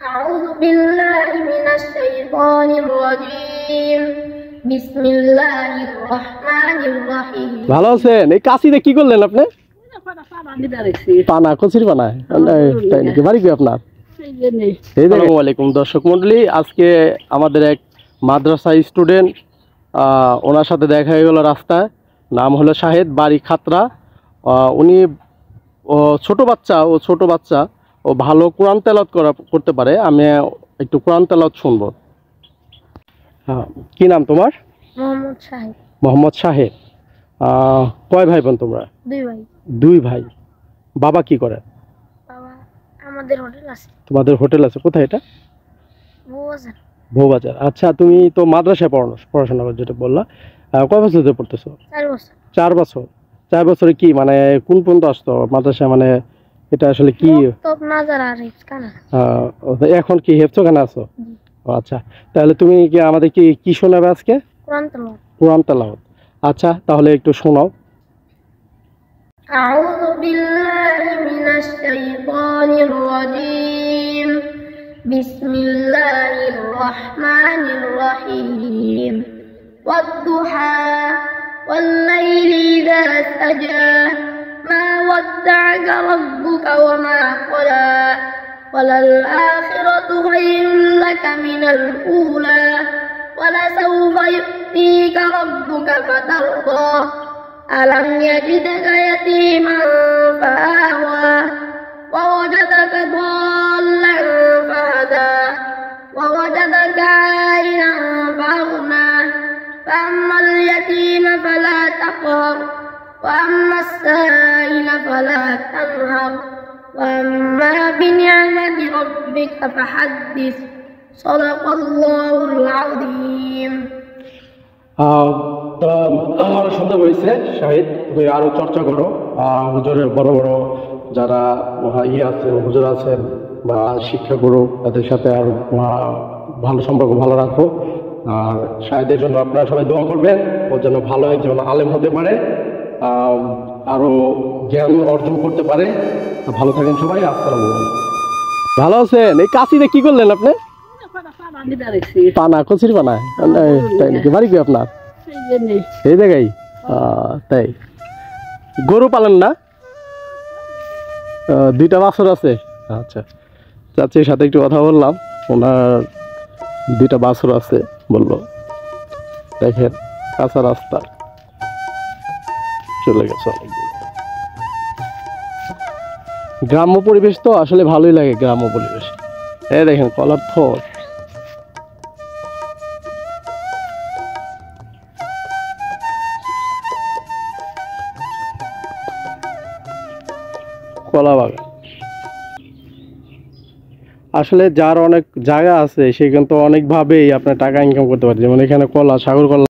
أعوذ بالله من الشيطان الرجيم بسم الله الرحمن الرحيم ভালো আছেন? এই কাশিতে কি করলেন আপনি? পানা কচির পানা বাড়ি কি আপনার? আসসালামু আলাইকুম দর্শক মন্ডলী, আজকে আমাদের এক মাদ্রাসা স্টুডেন্ট, ওনার সাথে দেখা হয়ে গেল রাস্তায়। নাম হলো শাহেদ, বাড়ি খাতরা। উনি ছোট বাচ্চা ও ভালো কোরআন তেলাওয়াত করতে পারে। আমি একটু কোরআন তেলাওয়াত শুনবো। হ্যাঁ, কি নাম তোমার? মোহাম্মদ শাহেদ। কয় ভাই বোন তোমরা? দুই ভাই। বাবা কি করে? তোমাদের হোটেল আছে? কোথায় এটা? বউবাজার। আচ্ছা, তুমি তো মাদ্রাসায় পড়াশোনা করো যেটা বললা। কয় বছর ধরে পড়তেছো? 4 বছর। 4 বছরে কি মানে কোন পর্যন্ত আসতো মাদ্রাসায়? মানে এটা আসলে কি এখন কি হেফজখানা আছো? আচ্ছা, তাহলে তুমি কি আমাদের কি শোনাবে আজকে? কোরআন তেলাওয়াত। আচ্ছা, তাহলে একটু শোনাও। আউযু বিল্লাহি মিনাশ শাইতানির রাজীম বিসমিল্লাহির রহমানির রহিম ওয়াদ-দুহা ওয়াল-লাইলি ইযা সাজা মা ওয়াদ্দা'আকা রাব্বুকা ওয়া মা ক্বালা ওয়ালাল-আখিরাতু খায়রুল লাকা মিনাল উলা ওয়ালাসাওফা ইউ'তিকা রাব্বুকা ফাতারদা ألم يجدك يتيما فآوى ووجدك ضالا فهدى ووجدك عائلا فأغنى فأما اليتيم فلا تقهر وأما السائل فلا تنهر وأما بنعمة ربك فحدث صدق الله العظيم। আমার সুন্দর হয়েছে শাহিদ, তুমি আরো চর্চা করো। হুজুরের বড় বড় যারা আছেন, হুজুর আছেন বা শিক্ষা করো, তাদের সাথে আর ভালো সম্পর্ক ভালো রাখো। আর শাহিদের জন্য আপনারা সবাই দোয়া করবেন, ওর জন্য ভালো একজন আলেম হতে পারে, আরো জ্ঞান অর্জন করতে পারে। ভালো থাকেন সবাই। আসসালামু আলাইকুম। ভালো আছেন? এই কাশিতে কি করলেন আপনি? পানা কচির পানা বাড়ি কি আপনার? এই জায়গায়। তাই গরু পালেন না? 2টা বাছুর আছে। আচ্ছা, চাচির সাথে একটু কথা বললাম, ওনার 2টা বাছুর আছে বললো। দেখেন কাঁচা রাস্তা চলে গেছে। গ্রাম্য পরিবেশ তো আসলে ভালোই লাগে, গ্রাম্য পরিবেশ। এই দেখেন কলার থর, কলা বাগান। আসলে যার অনেক জায়গা আছে সে কিন্তু অনেকভাবেই আপনার টাকা ইনকাম করতে পারে। যেমন এখানে কলা, সাগর কলা